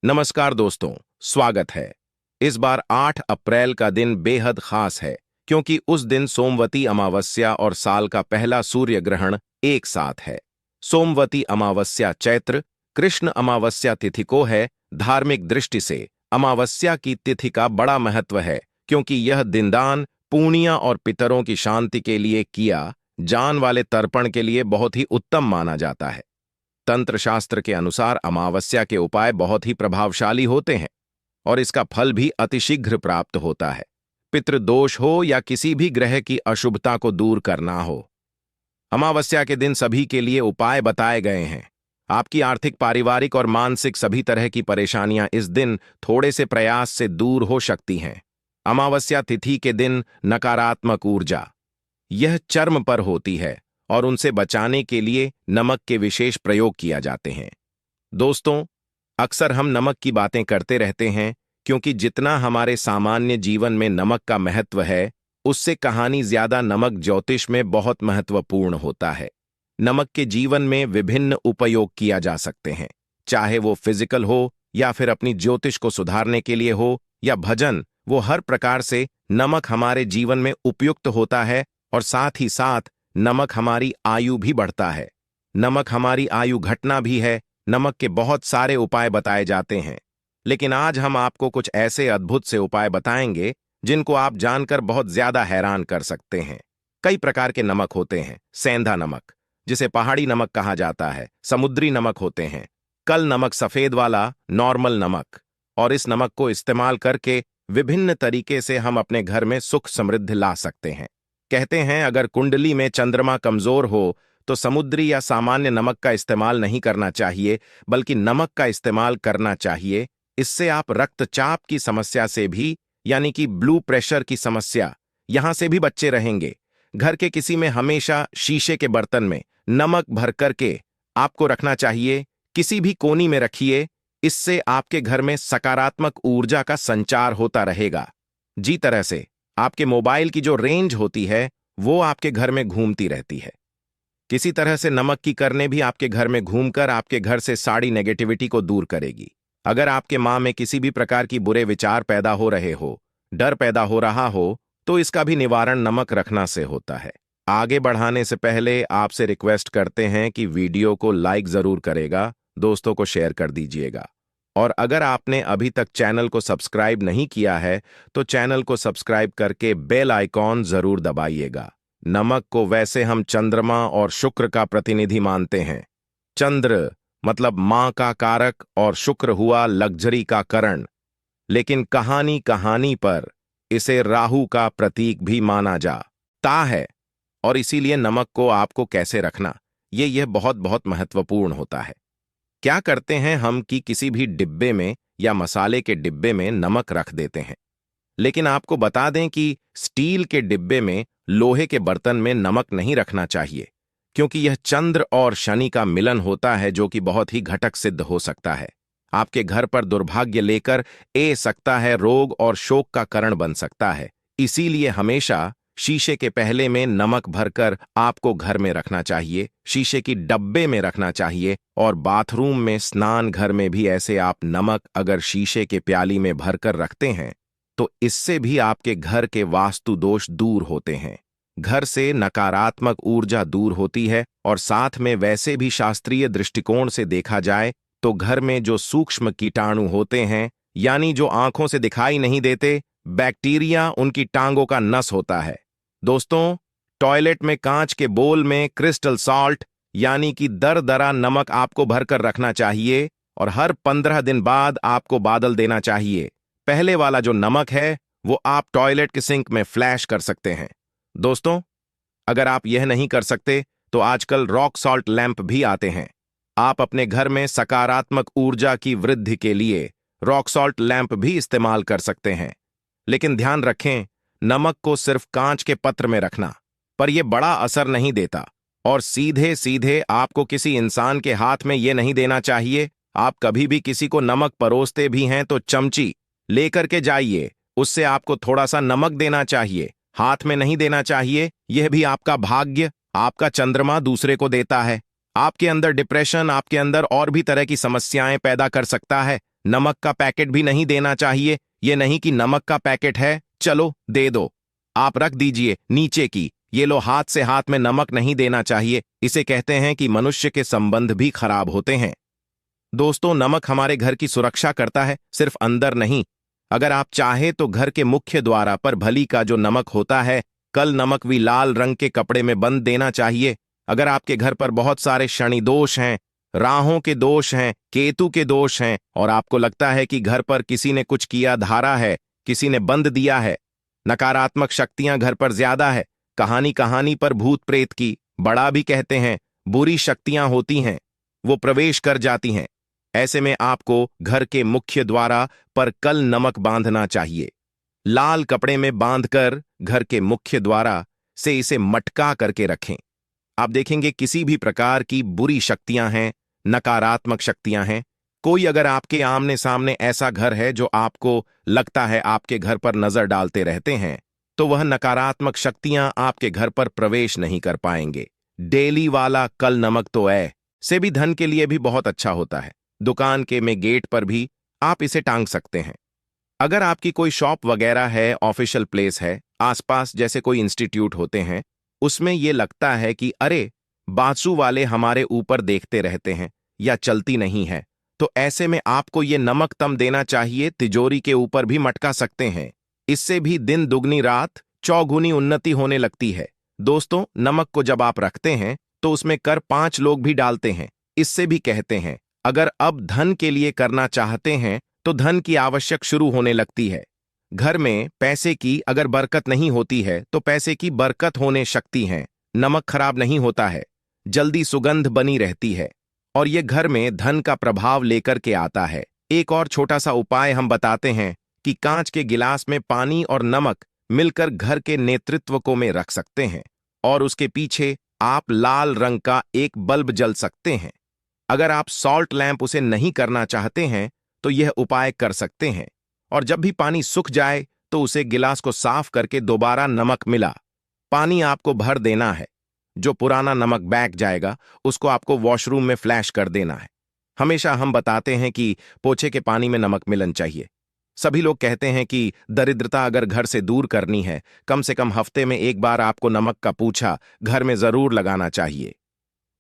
नमस्कार दोस्तों, स्वागत है। इस बार 8 अप्रैल का दिन बेहद खास है क्योंकि उस दिन सोमवती अमावस्या और साल का पहला सूर्य ग्रहण एक साथ है। सोमवती अमावस्या चैत्र कृष्ण अमावस्या तिथि को है। धार्मिक दृष्टि से अमावस्या की तिथि का बड़ा महत्व है क्योंकि यह दिनदान, पुण्य और पितरों की शांति के लिए किया जान वाले तर्पण के लिए बहुत ही उत्तम माना जाता है। तंत्र शास्त्र के अनुसार अमावस्या के उपाय बहुत ही प्रभावशाली होते हैं और इसका फल भी अतिशीघ्र प्राप्त होता है। पितृदोष हो या किसी भी ग्रह की अशुभता को दूर करना हो, अमावस्या के दिन सभी के लिए उपाय बताए गए हैं। आपकी आर्थिक, पारिवारिक और मानसिक सभी तरह की परेशानियां इस दिन थोड़े से प्रयास से दूर हो सकती हैं। अमावस्या तिथि के दिन नकारात्मक ऊर्जा यह चर्म पर होती है और उनसे बचाने के लिए नमक के विशेष प्रयोग किया जाते हैं। दोस्तों, अक्सर हम नमक की बातें करते रहते हैं क्योंकि जितना हमारे सामान्य जीवन में नमक का महत्व है, उससे कहानी ज्यादा नमक ज्योतिष में बहुत महत्वपूर्ण होता है। नमक के जीवन में विभिन्न उपयोग किया जा सकते हैं, चाहे वो फिजिकल हो या फिर अपनी ज्योतिष को सुधारने के लिए हो या भजन, वो हर प्रकार से नमक हमारे जीवन में उपयुक्त होता है और साथ ही साथ नमक हमारी आयु भी बढ़ता है। नमक हमारी आयु घटना भी है। नमक के बहुत सारे उपाय बताए जाते हैं, लेकिन आज हम आपको कुछ ऐसे अद्भुत से उपाय बताएंगे जिनको आप जानकर बहुत ज्यादा हैरान कर सकते हैं। कई प्रकार के नमक होते हैं। सेंधा नमक, जिसे पहाड़ी नमक कहा जाता है, समुद्री नमक होते हैं, कल नमक, सफेद वाला नॉर्मल नमक। और इस नमक को इस्तेमाल करके विभिन्न तरीके से हम अपने घर में सुख समृद्धि ला सकते हैं। कहते हैं अगर कुंडली में चंद्रमा कमजोर हो तो समुद्री या सामान्य नमक का इस्तेमाल नहीं करना चाहिए, बल्कि नमक का इस्तेमाल करना चाहिए। इससे आप रक्तचाप की समस्या से भी, यानी कि ब्लू प्रेशर की समस्या, यहां से भी बच्चे रहेंगे। घर के किसी में हमेशा शीशे के बर्तन में नमक भर करके आपको रखना चाहिए। किसी भी कोनी में रखिए। इससे आपके घर में सकारात्मक ऊर्जा का संचार होता रहेगा। जी तरह से आपके मोबाइल की जो रेंज होती है वो आपके घर में घूमती रहती है। किसी तरह से नमक की करने भी आपके घर में घूमकर आपके घर से सारी नेगेटिविटी को दूर करेगी। अगर आपके मां में किसी भी प्रकार की बुरे विचार पैदा हो रहे हो, डर पैदा हो रहा हो, तो इसका भी निवारण नमक रखना से होता है। आगे बढ़ाने से पहले आपसे रिक्वेस्ट करते हैं कि वीडियो को लाइक जरूर करेगा, दोस्तों को शेयर कर दीजिएगा। और अगर आपने अभी तक चैनल को सब्सक्राइब नहीं किया है तो चैनल को सब्सक्राइब करके बेल आइकॉन जरूर दबाइएगा। नमक को वैसे हम चंद्रमा और शुक्र का प्रतिनिधि मानते हैं। चंद्र मतलब मां का कारक और शुक्र हुआ लग्जरी का करण, लेकिन कहानी कहानी पर इसे राहु का प्रतीक भी माना जाता है। और इसीलिए नमक को आपको कैसे रखना, यह बहुत बहुत महत्वपूर्ण होता है। क्या करते हैं हम कि किसी भी डिब्बे में या मसाले के डिब्बे में नमक रख देते हैं, लेकिन आपको बता दें कि स्टील के डिब्बे में, लोहे के बर्तन में नमक नहीं रखना चाहिए, क्योंकि यह चंद्र और शनि का मिलन होता है जो कि बहुत ही घटक सिद्ध हो सकता है। आपके घर पर दुर्भाग्य लेकर ए सकता है, रोग और शोक का कारण बन सकता है। इसीलिए हमेशा शीशे के पहले में नमक भरकर आपको घर में रखना चाहिए, शीशे की डब्बे में रखना चाहिए। और बाथरूम में, स्नान घर में भी ऐसे आप नमक अगर शीशे के प्याली में भरकर रखते हैं तो इससे भी आपके घर के वास्तु दोष दूर होते हैं। घर से नकारात्मक ऊर्जा दूर होती है और साथ में वैसे भी शास्त्रीय दृष्टिकोण से देखा जाए तो घर में जो सूक्ष्म कीटाणु होते हैं, यानी जो आंखों से दिखाई नहीं देते, बैक्टीरिया, उनकी टांगों का नस होता है। दोस्तों, टॉयलेट में कांच के बोल में क्रिस्टल सॉल्ट यानी कि दरदरा नमक आपको भरकर रखना चाहिए और हर 15 दिन बाद आपको बादल देना चाहिए। पहले वाला जो नमक है वो आप टॉयलेट के सिंक में फ्लैश कर सकते हैं। दोस्तों, अगर आप यह नहीं कर सकते तो आजकल रॉक सॉल्ट लैंप भी आते हैं। आप अपने घर में सकारात्मक ऊर्जा की वृद्धि के लिए रॉक सॉल्ट लैंप भी इस्तेमाल कर सकते हैं। लेकिन ध्यान रखें, नमक को सिर्फ कांच के पत्र में रखना, पर यह बड़ा असर नहीं देता। और सीधे सीधे आपको किसी इंसान के हाथ में यह नहीं देना चाहिए। आप कभी भी किसी को नमक परोसते भी हैं तो चमची लेकर के जाइए, उससे आपको थोड़ा सा नमक देना चाहिए, हाथ में नहीं देना चाहिए। यह भी आपका भाग्य, आपका चंद्रमा दूसरे को देता है। आपके अंदर डिप्रेशन, आपके अंदर और भी तरह की समस्याएं पैदा कर सकता है। नमक का पैकेट भी नहीं देना चाहिए। ये नहीं कि नमक का पैकेट है, चलो दे दो, आप रख दीजिए नीचे की। ये लो, हाथ से हाथ में नमक नहीं देना चाहिए। इसे कहते हैं कि मनुष्य के संबंध भी खराब होते हैं। दोस्तों, नमक हमारे घर की सुरक्षा करता है, सिर्फ अंदर नहीं। अगर आप चाहे तो घर के मुख्य द्वार पर भली का जो नमक होता है, कल नमक भी लाल रंग के कपड़े में बंद देना चाहिए। अगर आपके घर पर बहुत सारे शनि दोष हैं, राहों के दोष हैं, केतु के दोष हैं और आपको लगता है कि घर पर किसी ने कुछ किया धारा है, किसी ने बंद दिया है, नकारात्मक शक्तियां घर पर ज्यादा है, कहानी कहानी पर भूत प्रेत की, बड़ा भी कहते हैं, बुरी शक्तियां होती हैं, वो प्रवेश कर जाती हैं, ऐसे में आपको घर के मुख्य द्वार पर कल नमक बांधना चाहिए। लाल कपड़े में बांधकर घर के मुख्य द्वार से इसे मटका करके रखें। आप देखेंगे किसी भी प्रकार की बुरी शक्तियां हैं, नकारात्मक शक्तियां हैं। कोई अगर आपके आमने सामने ऐसा घर है जो आपको लगता है आपके घर पर नजर डालते रहते हैं, तो वह नकारात्मक शक्तियां आपके घर पर प्रवेश नहीं कर पाएंगे। डेली वाला कल नमक तो से भी धन के लिए भी बहुत अच्छा होता है। दुकान के में गेट पर भी आप इसे टांग सकते हैं। अगर आपकी कोई शॉप वगैरह है, ऑफिशियल प्लेस है, आसपास जैसे कोई इंस्टीट्यूट होते हैं, उसमें ये लगता है कि अरे बासु वाले हमारे ऊपर देखते रहते हैं या चलती नहीं है, तो ऐसे में आपको ये नमक तम देना चाहिए। तिजोरी के ऊपर भी मटका सकते हैं। इससे भी दिन दुगनी रात चौगुनी उन्नति होने लगती है। दोस्तों, नमक को जब आप रखते हैं तो उसमें कर 5 लोग भी डालते हैं। इससे भी कहते हैं अगर अब धन के लिए करना चाहते हैं तो धन की आवश्यक शुरू होने लगती है। घर में पैसे की अगर बरकत नहीं होती है तो पैसे की बरकत होने शक्ति है। नमक खराब नहीं होता है, जल्दी सुगंध बनी रहती है और ये घर में धन का प्रभाव लेकर के आता है। एक और छोटा सा उपाय हम बताते हैं कि कांच के गिलास में पानी और नमक मिलकर घर के नेतृत्व को में रख सकते हैं और उसके पीछे आप लाल रंग का एक बल्ब जल सकते हैं। अगर आप सॉल्ट लैंप उसे नहीं करना चाहते हैं तो यह उपाय कर सकते हैं और जब भी पानी सूख जाए तो उसे गिलास को साफ करके दोबारा नमक मिला पानी आपको भर देना है। जो पुराना नमक बैठ जाएगा उसको आपको वॉशरूम में फ्लैश कर देना है। हमेशा हम बताते हैं कि पोछे के पानी में नमक मिलन चाहिए। सभी लोग कहते हैं कि दरिद्रता अगर घर से दूर करनी है, कम से कम हफ्ते में एक बार आपको नमक का पूछा घर में जरूर लगाना चाहिए।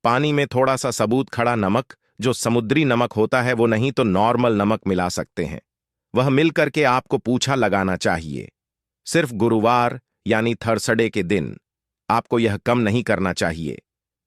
पानी में थोड़ा सा सबूत खड़ा नमक, जो समुद्री नमक होता है, वो नहीं तो नॉर्मल नमक मिला सकते हैं। वह मिल करके आपको पूछा लगाना चाहिए। सिर्फ गुरुवार यानी थर्सडे के दिन आपको यह कम नहीं करना चाहिए,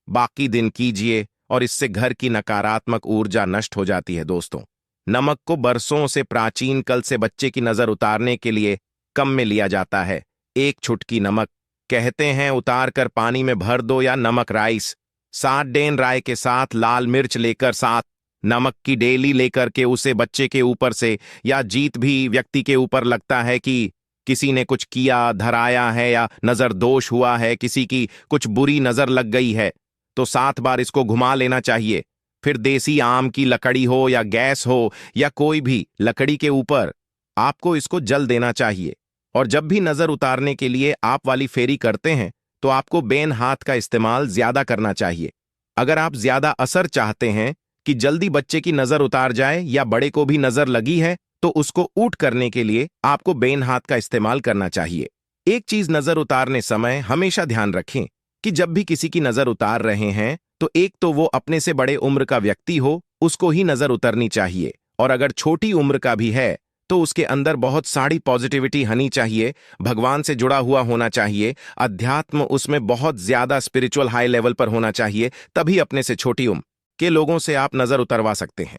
बाकी दिन कीजिए और इससे घर की नकारात्मक ऊर्जा नष्ट हो जाती है। दोस्तों, नमक को बरसों से प्राचीन काल से बच्चे की नजर उतारने के लिए कम में लिया जाता है। एक चुटकी नमक कहते हैं उतार कर पानी में भर दो, या नमक राइस 7 डेन राय के साथ लाल मिर्च लेकर 7 नमक की डेली लेकर के उसे बच्चे के ऊपर से या जीत भी व्यक्ति के ऊपर लगता है कि किसी ने कुछ किया धराया है या नजर दोष हुआ है, किसी की कुछ बुरी नजर लग गई है, तो 7 बार इसको घुमा लेना चाहिए। फिर देसी आम की लकड़ी हो या गैस हो या कोई भी लकड़ी के ऊपर आपको इसको जल देना चाहिए। और जब भी नजर उतारने के लिए आप वाली फेरी करते हैं तो आपको बेन हाथ का इस्तेमाल ज्यादा करना चाहिए। अगर आप ज्यादा असर चाहते हैं कि जल्दी बच्चे की नजर उतार जाए या बड़े को भी नजर लगी है, तो उसको ऊट करने के लिए आपको बेन हाथ का इस्तेमाल करना चाहिए। एक चीज नजर उतारने समय हमेशा ध्यान रखें कि जब भी किसी की नजर उतार रहे हैं तो एक तो वो अपने से बड़े उम्र का व्यक्ति हो, उसको ही नजर उतरनी चाहिए, और अगर छोटी उम्र का भी है तो उसके अंदर बहुत सारी पॉजिटिविटी होनी चाहिए, भगवान से जुड़ा हुआ होना चाहिए, अध्यात्म उसमें बहुत ज्यादा स्पिरिचुअल हाई लेवल पर होना चाहिए, तभी अपने से छोटी उम्र के लोगों से आप नजर उतरवा सकते हैं।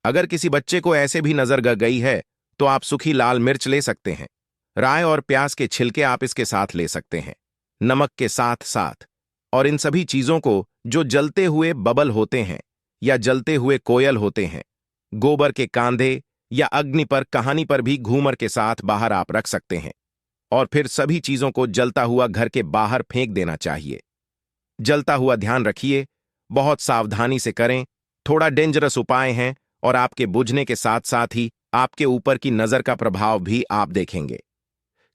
अगर किसी बच्चे को ऐसे भी नजर गई है तो आप सूखी लाल मिर्च ले सकते हैं, राय और प्याज के छिलके आप इसके साथ ले सकते हैं, नमक के साथ साथ, और इन सभी चीजों को जो जलते हुए बबल होते हैं या जलते हुए कोयल होते हैं, गोबर के कांधे या अग्नि पर कहानी पर भी घूमर के साथ बाहर आप रख सकते हैं और फिर सभी चीजों को जलता हुआ घर के बाहर फेंक देना चाहिए। जलता हुआ ध्यान रखिए, बहुत सावधानी से करें, थोड़ा डेंजरस उपाय हैं और आपके बुझने के साथ साथ ही आपके ऊपर की नजर का प्रभाव भी आप देखेंगे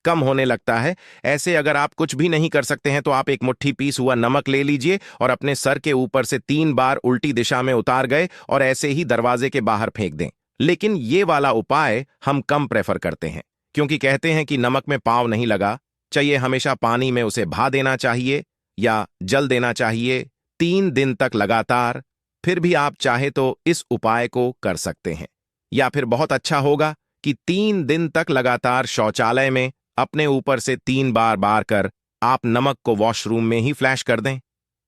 कम होने लगता है। ऐसे अगर आप कुछ भी नहीं कर सकते हैं तो आप एक मुट्ठी पीस हुआ नमक ले लीजिए और अपने सर के ऊपर से 3 बार उल्टी दिशा में उतार गए और ऐसे ही दरवाजे के बाहर फेंक दें। लेकिन ये वाला उपाय हम कम प्रेफर करते हैं, क्योंकि कहते हैं कि नमक में पाँव नहीं लगा, चाहिए हमेशा पानी में उसे भा देना चाहिए या जल देना चाहिए 3 दिन तक लगातार। फिर भी आप चाहे तो इस उपाय को कर सकते हैं, या फिर बहुत अच्छा होगा कि 3 दिन तक लगातार शौचालय में अपने ऊपर से 3 बार बार कर आप नमक को वॉशरूम में ही फ्लैश कर दें।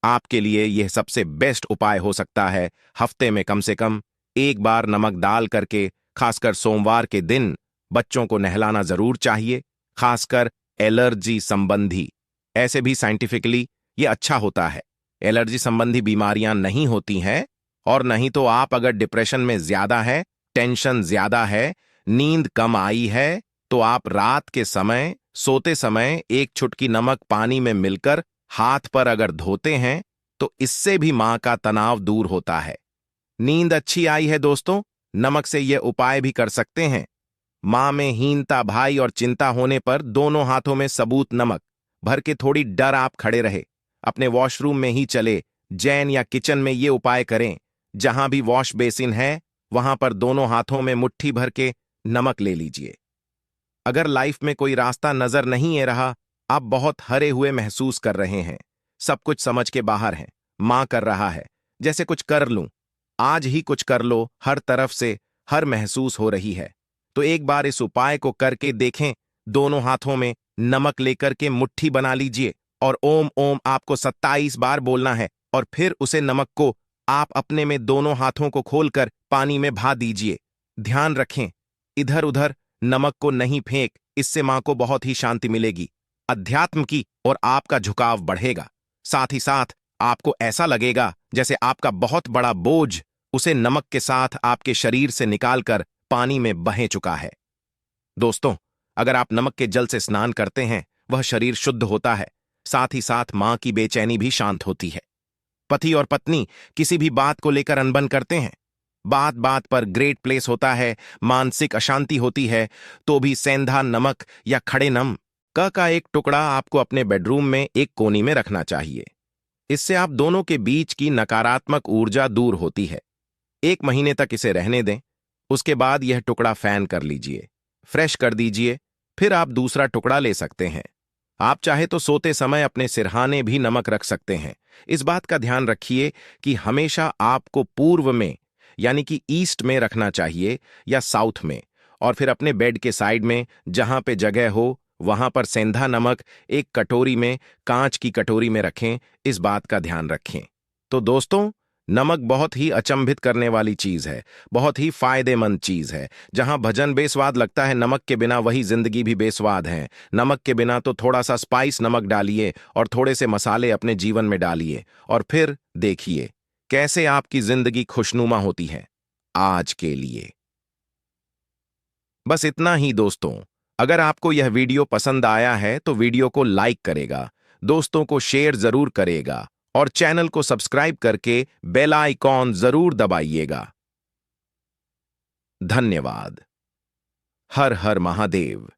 आपके लिए यह सबसे बेस्ट उपाय हो सकता है। हफ्ते में कम से कम 1 बार नमक डाल करके, खासकर सोमवार के दिन बच्चों को नहलाना जरूर चाहिए, खासकर एलर्जी संबंधी। ऐसे भी साइंटिफिकली ये अच्छा होता है। एलर्जी संबंधी बीमारियां नहीं होती हैं, और नहीं तो आप अगर डिप्रेशन में ज्यादा है, टेंशन ज्यादा है, नींद कम आई है, तो आप रात के समय सोते समय 1 चुटकी नमक पानी में मिलकर हाथ पर अगर धोते हैं तो इससे भी मां का तनाव दूर होता है। नींद अच्छी आई है दोस्तों, नमक से यह उपाय भी कर सकते हैं। मां में हीनता, भाई और चिंता होने पर दोनों हाथों में सबूत नमक भर के थोड़ी डर आप खड़े रहे, अपने वॉशरूम में ही चले, जैन या किचन में ये उपाय करें। जहां भी वॉश बेसिन है वहां पर दोनों हाथों में मुट्ठी भर के नमक ले लीजिए। अगर लाइफ में कोई रास्ता नजर नहीं आ रहा, आप बहुत हरे हुए महसूस कर रहे हैं, सब कुछ समझ के बाहर है, मां कर रहा है जैसे कुछ कर लूं, आज ही कुछ कर लो, हर तरफ से हर महसूस हो रही है, तो एक बार इस उपाय को करके देखें। दोनों हाथों में नमक लेकर के मुट्ठी बना लीजिए और ओम ओम आपको 27 बार बोलना है, और फिर उसे नमक को आप अपने में दोनों हाथों को खोलकर पानी में भा दीजिए। ध्यान रखें, इधर उधर नमक को नहीं फेंक, इससे मां को बहुत ही शांति मिलेगी, अध्यात्म की और आपका झुकाव बढ़ेगा। साथ ही साथ आपको ऐसा लगेगा जैसे आपका बहुत बड़ा बोझ उसे नमक के साथ आपके शरीर से निकालकर पानी में बह चुका है। दोस्तों, अगर आप नमक के जल से स्नान करते हैं, वह शरीर शुद्ध होता है, साथ ही साथ मां की बेचैनी भी शांत होती है। पति और पत्नी किसी भी बात को लेकर अनबन करते हैं, बात बात पर ग्रेट प्लेस होता है, मानसिक अशांति होती है, तो भी सेंधा नमक या खड़े नम का एक टुकड़ा आपको अपने बेडरूम में एक कोनी में रखना चाहिए। इससे आप दोनों के बीच की नकारात्मक ऊर्जा दूर होती है। 1 महीने तक इसे रहने दें, उसके बाद यह टुकड़ा फैन कर लीजिए, फ्रेश कर दीजिए, फिर आप दूसरा टुकड़ा ले सकते हैं। आप चाहे तो सोते समय अपने सिरहाने भी नमक रख सकते हैं। इस बात का ध्यान रखिए कि हमेशा आपको पूर्व में यानी कि ईस्ट में रखना चाहिए या साउथ में, और फिर अपने बेड के साइड में जहां पे जगह हो वहां पर सेंधा नमक एक कटोरी में, कांच की कटोरी में रखें। इस बात का ध्यान रखें। तो दोस्तों, नमक बहुत ही अचंभित करने वाली चीज है, बहुत ही फायदेमंद चीज है। जहां भजन बेस्वाद लगता है, नमक के बिना वही जिंदगी भी बेस्वाद है। नमक के बिना तो थोड़ा सा स्पाइस नमक डालिए और थोड़े से मसाले अपने जीवन में डालिए, और फिर देखिए कैसे आपकी जिंदगी खुशनुमा होती है। आज के लिए बस इतना ही दोस्तों। अगर आपको यह वीडियो पसंद आया है तो वीडियो को लाइक करेगा, दोस्तों को शेयर जरूर करेगा, और चैनल को सब्सक्राइब करके बेल आइकॉन जरूर दबाइएगा। धन्यवाद। हर हर महादेव।